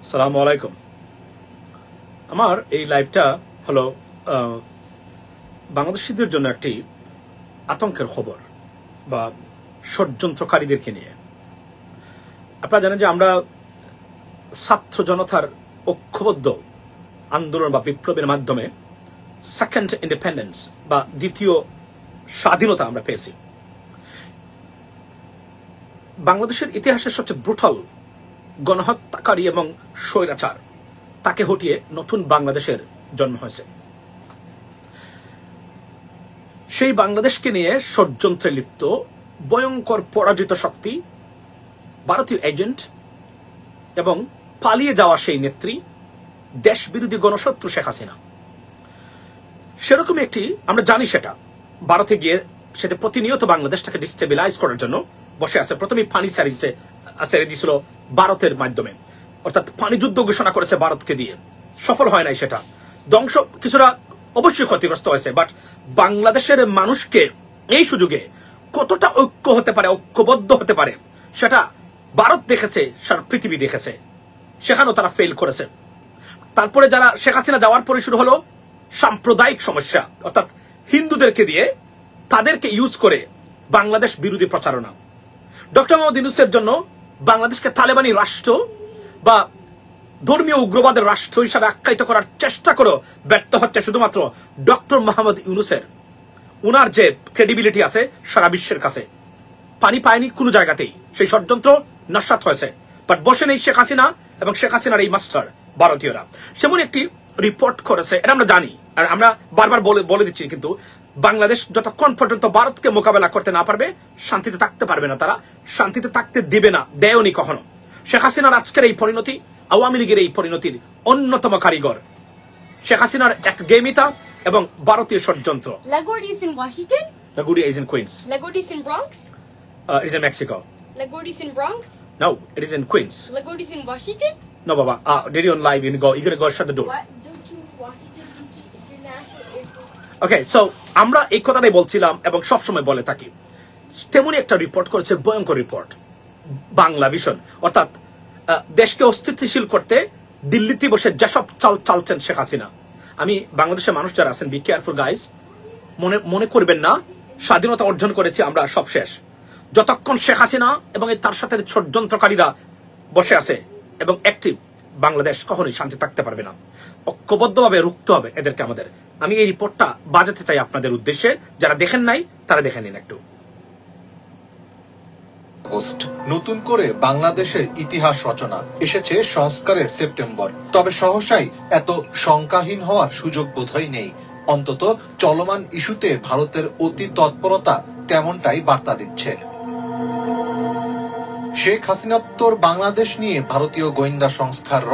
আসসালামু আলাইকুম। আমার এই লাইভটা হলো বাংলাদেশিদের জন্য একটি আতঙ্কের খবর বা ষড়যন্ত্রকারীদেরকে নিয়ে। আপনারা জানেন যে আমরা ছাত্র জনতার ঐক্যবদ্ধ আন্দোলন বা বিপ্লবের মাধ্যমে সেকেন্ড ইন্ডিপেন্ডেন্স বা দ্বিতীয় স্বাধীনতা আমরা পেয়েছি। বাংলাদেশের ইতিহাসের সবচেয়ে ব্রুটাল গণহত্যাকারী এবং স্বৈরাচার তাকে হটিয়ে নতুন বাংলাদেশের জন্ম হয়েছে। সেই বাংলাদেশকে নিয়ে ষড়যন্ত্রে লিপ্ত ভয়ঙ্কর পরাজিত শক্তি, ভারতীয় এজেন্ট এবং পালিয়ে যাওয়া সেই নেত্রী, দেশ বিরোধী গণশত্রু শেখ হাসিনা। সেরকম একটি আমরা জানি, সেটা ভারতে গিয়ে সেটা প্রতিনিয়ত বাংলাদেশটাকে ডিস্টেবিলাইজ করার জন্য বসে আছে। প্রথমে পানি ছেড়ে দিয়েছিল ভারতের মাধ্যমে, অর্থাৎ পানি যুদ্ধ ঘোষণা করেছে ভারতকে দিয়ে। সফল হয় নাই সেটা, ধ্বংস কিছুটা অবশ্যই ক্ষতিগ্রস্ত হয়েছে। বাট বাংলাদেশের মানুষকে এই সুযোগে কতটা ঐক্য হতে পারে, ঐক্যবদ্ধ হতে পারে, সেটা ভারত দেখেছে, সারা পৃথিবী দেখেছে। সেখানেও তারা ফেল করেছে। তারপরে যারা শেখ হাসিনা যাওয়ার পরে শুরু হলো সাম্প্রদায়িক সমস্যা, অর্থাৎ হিন্দুদেরকে দিয়ে তাদেরকে ইউজ করে বাংলাদেশ বিরোধী প্রচারণা। ডক্টর মোহাম্মদ ইউনূসের জন্য বাংলাদেশকে তালেবানি রাষ্ট্র বা ধর্মীয় উগ্রবাদের রাষ্ট্র হিসাবে আখ্যায়িত করার চেষ্টা করে ব্যর্থ হচ্ছে শুধুমাত্র ডক্টর মোহাম্মদ ইউনূসের। উনার যে ক্রেডিবিলিটি আছে সারা বিশ্বের কাছে, পানি পায়নি কোনো জায়গাতেই। সেই ষড়যন্ত্র নস্যাৎ হয়েছে। বাট বসে নেই শেখ হাসিনা এবং শেখ হাসিনার এই মাস্টার ভারতীয়রা। সেমন একটি রিপোর্ট করেছে, এটা আমরা জানি আর আমরা বারবার বলে দিচ্ছি। কিন্তু বাংলাদেশ যতক্ষণ পর্যন্ত ভারতকে মোকাবেলা করতে না পারবে শান্তিতে থাকতে পারবে না। তারা শান্তিতে থাকতে দেবে না, দেয়নি কখনো। শেখ হাসিনার আজকের এই পরিণতি, আওয়ামী লীগের এই পরিণতির অন্যতম কারিগর শেখ হাসিনার একঘেয়েমিতা এবং ভারতীয় ষড়যন্ত্র। LaGuardia is in Washington? LaGuardia is in Queens. LaGuardia is in Bronx? It is in Mexico. LaGuardia is in Bronx? No, it is in Queens. LaGuardia is in Washington? No, Baba. Did you on live? You're gonna go shut the door. What? Don't you Washington D.C. International Airport? Okay, so আমরা এই কথাটাই বলছিলাম এবং সবসময় বলে থাকি। তেমনি একটা রিপোর্ট করেছে, ভয়ঙ্কর রিপোর্ট, বাংলা ভিশন। অর্থাৎ দেশকে অস্থিতিশীল করতে দিল্লিতে বসে যেসব চালছেন শেখ হাসিনা। আমি বাংলাদেশের মানুষ যারা আছেন, বি কেয়ারফুল গাইস। মনে করবেন না স্বাধীনতা অর্জন করেছি আমরা, সব শেষ। যতক্ষণ শেখ হাসিনা এবং তার সাথে ষড়যন্ত্রকারীরা বসে আছে এবং অ্যাক্টিভ, বাংলাদেশ কখনোই শান্তি থাকতে পারবে না। ঐক্যবদ্ধভাবে রুখতে হবে এদেরকে আমাদের। আমি এই রিপোর্টটা বাজাতে চাই আপনাদের উদ্দেশ্যে। যারা দেখেন নাই তারা দেখে নিন একটু। নতুন করে বাংলাদেশের ইতিহাস রচনা, এসেছে সংস্কারের সেপ্টেম্বর। তবে সহসাই এত শঙ্কাহীন হওয়ার সুযোগ বোধহয় নেই। অন্তত চলমান ইস্যুতে ভারতের অতি তৎপরতা তেমনটাই বার্তা দিচ্ছে। শেখ হাসিনোত্তর বাংলাদেশ নিয়ে ভারতীয় গোয়েন্দা সংস্থার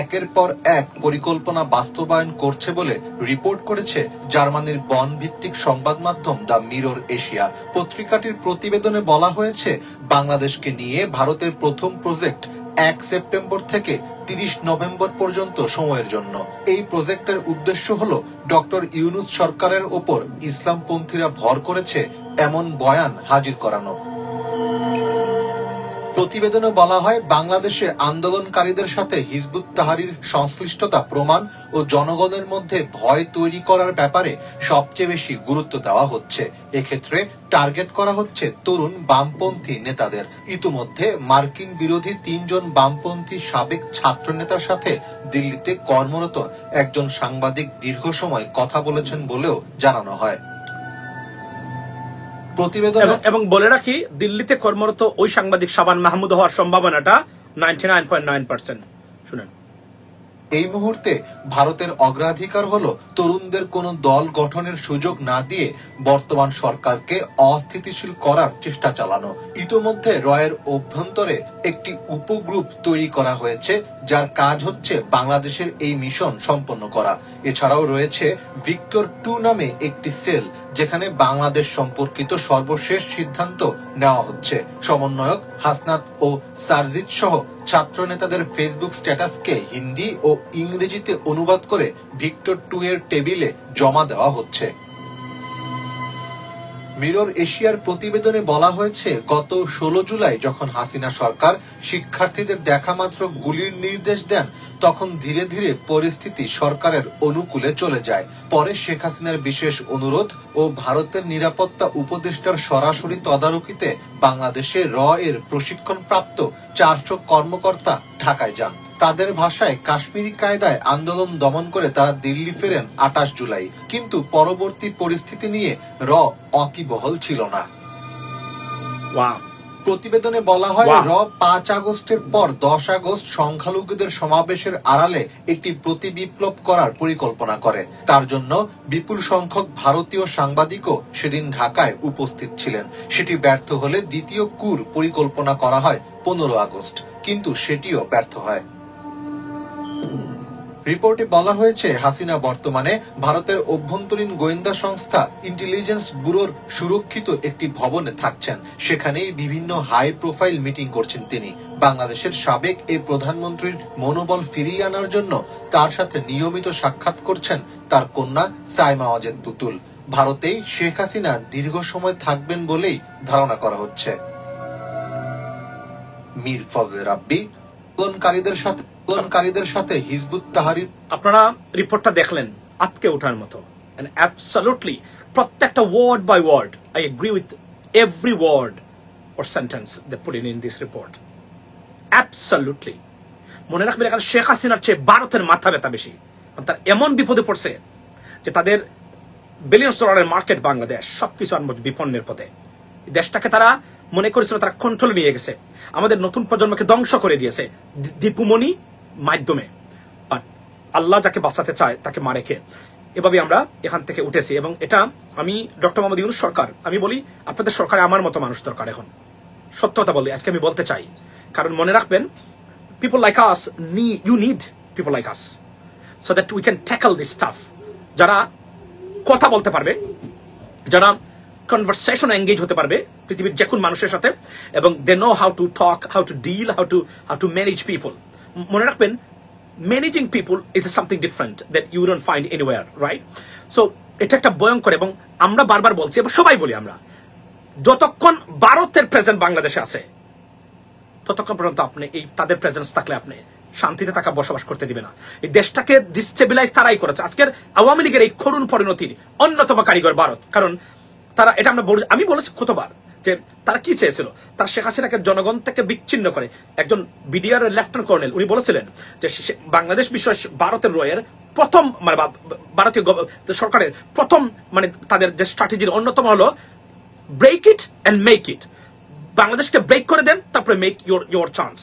একের পর এক পরিকল্পনা বাস্তবায়ন করছে বলে রিপোর্ট করেছে জার্মানির বন ভিত্তিক সংবাদ মাধ্যম দ্য মিরর এশিয়া। পত্রিকাটির প্রতিবেদনে বলা হয়েছে, বাংলাদেশকে নিয়ে ভারতের প্রথম প্রজেক্ট 1 সেপ্টেম্বর থেকে 30 নভেম্বর পর্যন্ত সময়ের জন্য। এই প্রজেক্টের উদ্দেশ্য হলো ডক্টর ইউনূস সরকারের ওপর ইসলামপন্থীরা ভর করেছে এমন বয়ান হাজির করানো। প্রতিবেদনে বলা হয়, বাংলাদেশে আন্দোলনকারীদের সাথে হিজবুত তাহরির সংশ্লিষ্টতা প্রমাণ ও জনগণের মধ্যে ভয় তৈরি করার ব্যাপারে সবচেয়ে বেশি গুরুত্ব দেওয়া হচ্ছে। এক্ষেত্রে টার্গেট করা হচ্ছে তরুণ বামপন্থী নেতাদের। ইতিমধ্যে মার্কিন বিরোধী 3 জন বামপন্থী সাবেক ছাত্র নেতার সাথে দিল্লিতে কর্মরত একজন সাংবাদিক দীর্ঘ সময় কথা বলেছেন বলেও জানানো হয়। এবং বলে রাখি, দিল্লিতে কর্মরত ওই সাংবাদিক শাবান মাহমুদ হওয়ার সম্ভাবনাটা 99.9%। শুনেন, এই মুহূর্তে ভারতের অগ্রাধিকার হলো তরুণদের কোনো দল গঠনের সুযোগ না দিয়ে বর্তমান সরকারকে অস্থিতিশীল করার চেষ্টা চালানো। ইতোমধ্যে রয়ের অভ্যন্তরে একটি উপগ্রুপ তৈরি করা হয়েছে, যার কাজ হচ্ছে বাংলাদেশের এই মিশন সম্পন্ন করা। এছাড়াও রয়েছে ভিক্টর 2 নামে একটি সেল, যেখানে বাংলাদেশ সম্পর্কিত সর্বশেষ সিদ্ধান্ত নেওয়া হচ্ছে। সমন্বয়ক হাসনাত ও সারজিৎ সহ ছাত্র নেতাদের ফেসবুক স্ট্যাটাসকে হিন্দি ও ইংরেজিতে অনুবাদ করে ভিক্টর 2 এর টেবিলে জমা দেওয়া হচ্ছে। মিরর এশিয়ার প্রতিবেদনে বলা হয়েছে, গত 16 জুলাই যখন হাসিনা সরকার শিক্ষার্থীদের দেখা মাত্র গুলির নির্দেশ দেন, তখন ধীরে ধীরে পরিস্থিতি সরকারের অনুকূলে চলে যায়। পরে শেখ হাসিনার বিশেষ অনুরোধ ও ভারতের নিরাপত্তা উপদেষ্টার সরাসরি তদারকিতে বাংলাদেশে এর প্রশিক্ষণপ্রাপ্ত 400 কর্মকর্তা ঢাকায় যান। তাদের ভাষায়, কাশ্মীরি কায়দায় আন্দোলন দমন করে তারা দিল্লি ফেরেন 28 জুলাই। কিন্তু পরবর্তী পরিস্থিতি নিয়ে ওয়াকিবহাল ছিল না। প্রতিবেদনে বলা হয়, 5 আগস্টের পর 10 আগস্ট সংখ্যালঘুদের সমাবেশের আড়ালে একটি প্রতিবিপ্লব করার পরিকল্পনা করে। তার জন্য বিপুল সংখ্যক ভারতীয় সাংবাদিকও সেদিন ঢাকায় উপস্থিত ছিলেন। সেটি ব্যর্থ হলে দ্বিতীয় কুর পরিকল্পনা করা হয় 15 আগস্ট, কিন্তু সেটিও ব্যর্থ হয়। রিপোর্টে বলা হয়েছে, হাসিনা বর্তমানে ভারতের অভ্যন্তরীণ গোয়েন্দা সংস্থা ইন্টেলিজেন্স ব্যুরোর সুরক্ষিত একটি ভবনে থাকছেন। সেখানেই বিভিন্ন হাই প্রোফাইল মিটিং করছেন তিনি। বাংলাদেশের সাবেক এই প্রধানমন্ত্রীর মনোবল ফিরিয়ে আনার জন্য তার সাথে নিয়মিত সাক্ষাৎ করছেন তার কন্যা সাইমা ওয়াজেদ পুতুল। ভারতেই শেখ হাসিনা দীর্ঘ সময় থাকবেন বলেই ধারণা করা হচ্ছে। মীর ফজলে রাব্বি, আন্দোলনকারীদের সাথে হিজবুত তাহরির। আপনারা রিপোর্টটা দেখলেন, আটকে ওঠার মতো। And absolutely, প্রত্যেকটা word by word, I agree with every word or sentence they put in this report. Absolutely. মনে রাখবেন, এখানে শেখ হাসিনার চেয়ে ভারতের মাথা ব্যথা বেশি। তার এমন বিপদে পড়ছে যে তাদের বিলিয়ন ডলারের মার্কেট বাংলাদেশ, সবকিছু আর বিপন্নের পথে। দেশটাকে তারা মনে করেছিল তারা কন্ট্রোলে নিয়ে গেছে, আমাদের নতুন প্রজন্মকে ধ্বংস করে দিয়েছে দীপুমণি মাধ্যমে। বাট আল্লাহ যাকে বাঁচাতে চায় তাকে মারে খেয়ে এভাবে আমরা এখান থেকে উঠেছি। এবং এটা আমি ডক্টর মোহাম্মদ ইউনূস সরকার, আমি বলি আপনাদের সরকারে আমার মতো মানুষ দরকার। এখন সত্য কথা বলি, আজকে আমি বলতে চাই, কারণ মনে রাখবেন, people like us, you need people like us so that we can tackle this stuff. যারা কথা বলতে পারবে, যারা কনভারসেশন এঙ্গেজ হতে পারবে পৃথিবীর যে কোনো মানুষের সাথে, এবং they know how to talk, how to deal, how to manage people. মনে রাখবেন, managing people is something different that you don't find anywhere, right? So এটা একটা ভয়ঙ্কর, এবং আমরা বারবার বলছি, এবং সবাই বলি, আমরা যতক্ষণ ভারতের প্রেজেন্ট বাংলাদেশে আছে ততক্ষণ পর্যন্ত আপনি এই তাদের প্রেজেন্স থাকলে আপনি শান্তিতে থাকা বসবাস করতে দিবে না। এই দেশটাকে ডিস্টেবিলাইজ তারাই করেছে। আজকের আওয়ামী লীগের এই করুণ পরিণতির অন্যতম কারিগর ভারত। কারণ তারা, এটা আমি বলেছি কতবার, যে তারা কি চেয়েছিল, তারা শেখ হাসিনাকে জনগণ থেকে বিচ্ছিন্ন করে। একজন বিডিআর লেফটেন্যান্ট কর্নেল উনি বলেছিলেন যে বাংলাদেশ বিষয় ভারতের প্রথম, মানে ভারতীয় সরকারের প্রথম, মানে তাদের যে স্ট্র্যাটেজির অন্যতম হলো break it and make it. বাংলাদেশকে ব্রেক করে দেন, তারপরে মেক ইউর চান্স।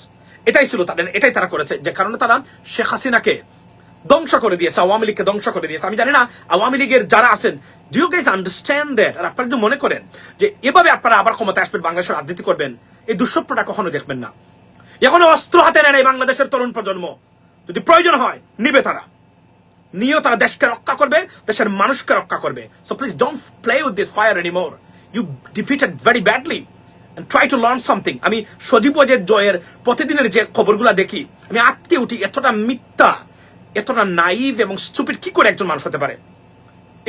এটাই ছিল তাদের, এটাই তারা করেছে, যে কারণে তারা শেখ হাসিনাকে ধ্বংস করে দিয়েছে, আওয়ামী লীগকে ধ্বংস করে দিয়েছে। আমি জানি না আওয়ামী লীগের যারা আছেন, do you guys understand that? আর আপনারা যদি মনে করেন যে এভাবে আপনারা আবার ক্ষমতায় আসবেন, বাংলাদেশের রাজনীতি করবেন, এই দুঃস্বপ্নটা কখনো দেখবেন না। এখনো অস্ত্র হাতে নেয় এই বাংলাদেশের তরুণ প্রজন্ম। যদি প্রয়োজন হয় নিবে, তারা নিয়েও তারা দেশকে রক্ষা করবে, দেশের মানুষকে রক্ষা করবে। So please don't play with this fire anymore. You defeated very badly and try to learn something. আমি সজীব ওয়াজেদ জয়ের প্রতিদিনের যে খবরগুলো দেখি, আমি আটকে উঠি, এতটা মিথ্যা, এতটা নাইভ এবং স্টুপিড কি করে একজন মানুষ হতে পারে?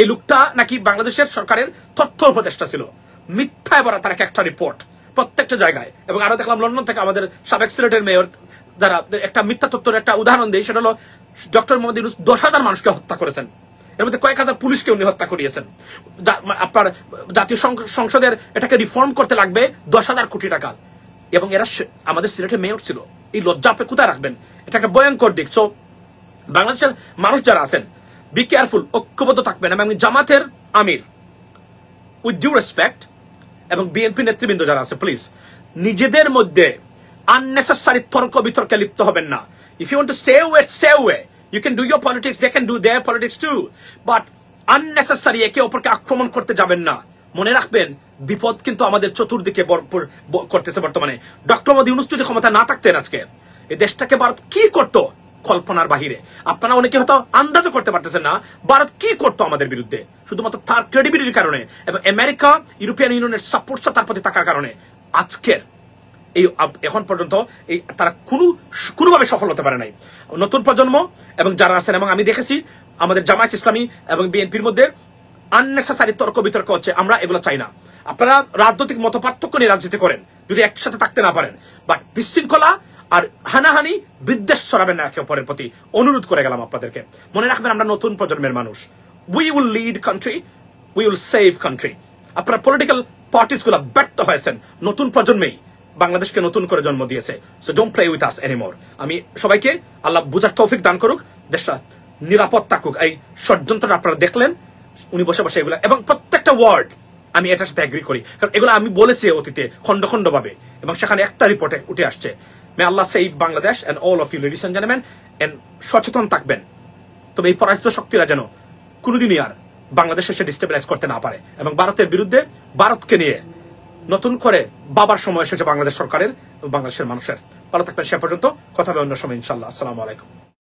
এই লোকটা নাকি বাংলাদেশের সরকারের তথ্য উপদেষ্টা ছিল। মিথ্যায় ভরা তার একটা রিপোর্ট প্রত্যেকটা জায়গায়। এবং আরো দেখলাম লন্ডন থেকে আমাদের সাবেক সিলেটের মেয়র যারা একটা মিথ্যা তথ্যের একটা উদাহরণ দেয়, সেটা হলো ডক্টর মোহাম্মদ ইউনূস 10,000 মানুষকে হত্যা করেছেন, এর মধ্যে কয়েক হাজার পুলিশকে উনি হত্যা করিয়েছেন। আপনার জাতীয় সংসদের এটাকে রিফর্ম করতে লাগবে 10,000 কোটি টাকা, এবং এরা আমাদের সিলেটের মেয়র ছিল। এই লজ্জা আপনি কোথায় রাখবেন? এটা একটা ভয়ঙ্কর দিক। সো বাংলাদেশের মানুষ যারা আছেন, বি কেয়ারফুল, ঐক্যবদ্ধ থাকবেন। এবং জামাতের আমির, উইথ ডিউ রেসপেক্ট, এবং বিএনপি নেতৃবৃন্দ যারা আছে, প্লিজ নিজেদের মধ্যে আননেসেসারি তর্ক বিতর্কে লিপ্ত হবেন না। If you want to stay away, stay away. You can do your politics, they can do their politics too. But unnecessary একে অপরকে আক্রমণ করতে যাবেন না। মনে রাখবেন, বিপদ কিন্তু আমাদের চতুর্দিকে করতেছে বর্তমানে। ডক্টর মোহাম্মদ ইউনূস যদি ক্ষমতা না থাকতেন, আজকে এই দেশটাকে ভারত কি করতো কল্পনার বাহিরে। আপনারা অনেকে হয়তো আন্দাজও করতে পারতেছেন না ভারত কি করতো আমাদের বিরুদ্ধে, শুধুমাত্র তার ক্রেডিবিলিটির কারণে এবং আমেরিকা, ইউরোপিয়ান ইউনিয়নের সাপোর্ট তার প্রতি থাকার কারণে আজকের এই এখন পর্যন্ত এই তারা কোনোভাবে সফল হতে পারে নাই। নতুন প্রজন্ম এবং যারা আছেন, এবং আমি দেখেছি আমাদের জামায়াত ইসলামী এবং বিএনপির মধ্যে আননেসেসারি তর্ক বিতর্ক হচ্ছে, আমরা এগুলো চাই না। আপনারা রাজনৈতিক মত পার্থক্য নিয়ে রাজনীতি করেন যদি একসাথে থাকতে না পারেন, বাট বিশৃঙ্খলা আর হানাহানি বিদ্বেষ ছড়াবেন না একে অপরের প্রতি, অনুরোধ করে গেলাম আপনাদেরকে। মনে রাখবেন আমরা নতুন প্রজন্মের মানুষ, we will lead country, we will save country. আপনারা পলিটিক্যাল পার্টিস গুলা ব্যর্থ হয়েছেন, নতুন প্রজন্মেই বাংলাদেশকে নতুন করে জন্ম দিয়েছে। So don't play with us anymore. আমি সবাইকে আল্লাহ বুঝার তৌফিক দান করুক, দেশটা নিরাপদ থাকুক। এই ষড়যন্ত্রটা আপনারা দেখলেন উনি বসে বসে এগুলা, এবং প্রত্যেকটা ওয়ার্ড আমি এটার সাথে এগ্রি করি, কারণ এগুলো আমি বলেছি অতীতে খন্ড খন্ড ভাবে, এবং সেখানে একটা রিপোর্টে উঠে আসছে। May Allah save Bangladesh and all of you ladies and gentleman, and সচেতন থাকবেন। তবে এই পরাজিত শক্তিরা যেন কোনোদিনই আর বাংলাদেশে সে ডিস্টেবিলাইজ করতে না পারে, এবং ভারতের বিরুদ্ধে, ভারতকে নিয়ে নতুন করে বাবার সময় এসেছে বাংলাদেশ সরকারের এবং বাংলাদেশের মানুষের। ভালো থাকবেন, সে পর্যন্ত কথা হবে অন্য সময় ইনশাল্লাহ। আসসালামু আলাইকুম।